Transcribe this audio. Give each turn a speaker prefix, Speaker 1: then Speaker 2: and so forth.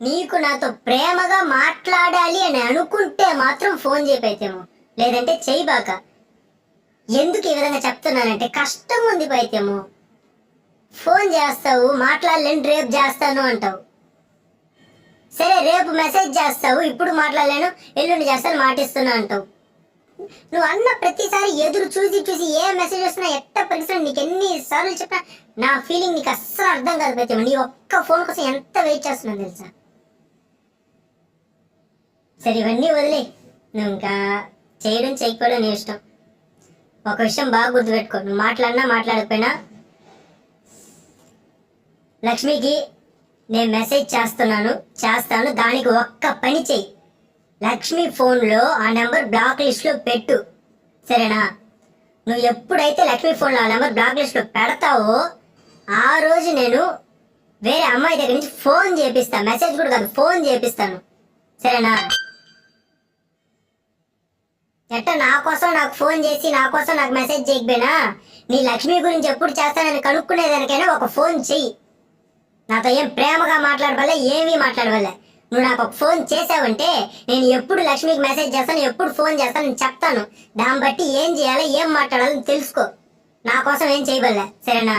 Speaker 1: నీకు నాతో ప్రేమగా మాట్లాడాలి అని అనుకుంటే మాత్రం ఫోన్ చేయపైతేమో, లేదంటే చేయబాక. ఎందుకు ఈ విధంగా చెప్తున్నానంటే కష్టం ఉంది పైతేమో. ఫోన్ చేస్తావు, మాట్లాడలేను, రేపు చేస్తాను అంటావు. సరే రేపు మెసేజ్ చేస్తావు, ఇప్పుడు మాట్లాడలేను, ఎల్లుండి చేస్తాను మాటిస్తున్నా అంటావు. నువ్వు అన్న ప్రతిసారి ఎదురు చూసి చూసి ఏ మెసేజ్ వస్తున్నా ఎట్ట పరిస్థితి నీకు ఎన్నిసార్లు చెప్పినా నా ఫీలింగ్ నీకు అస్సలు అర్థం కాదు పైతేమో. నీ ఒక్క ఫోన్ కోసం ఎంత వెయిట్ చేస్తున్నావు తెలుసా. సరే ఇవన్నీ వదిలే, నువ్వు ఇంకా చేయడం చేయకపోవడం నీ ఇష్టం. ఒక విషయం బాగా గుర్తుపెట్టుకో, నువ్వు మాట్లాడినా మాట్లాడకపోయినా లక్ష్మికి నేను మెసేజ్ చేస్తాను, దానికి ఒక్క పని చెయ్యి. లక్ష్మి ఫోన్లో ఆ నెంబర్ బ్లాక్ లిస్ట్లో పెట్టు, సరేనా? నువ్వు ఎప్పుడైతే లక్ష్మి ఫోన్లో ఆ నెంబర్ బ్లాక్ లిస్ట్లో పెడతావో ఆ రోజు నేను వేరే అమ్మాయి దగ్గర నుంచి ఫోన్ చేపిస్తాను. మెసేజ్ కూడా కాదు, ఫోన్ చేపిస్తాను, సరేనా? ఎట్ట నా కోసం నాకు ఫోన్ చేసి నా కోసం నాకు మెసేజ్ చేయకపోయినా నీ లక్ష్మి గురించి ఎప్పుడు చేస్తానని కనుక్కునేదానికైనా ఒక ఫోన్ చెయ్యి. నాతో ఏం ప్రేమగా మాట్లాడవల్లే, ఏమీ మాట్లాడవల్లే. నువ్వు నాకు ఒక ఫోన్ చేసావంటే నేను ఎప్పుడు లక్ష్మికి మెసేజ్ చేస్తాను, ఎప్పుడు ఫోన్ చేస్తాను నేను చెప్తాను. దాన్ని బట్టి ఏం చేయాలో ఏం మాట్లాడాలో తెలుసుకో. నా కోసం ఏం చేయవల్లే, సరేనా?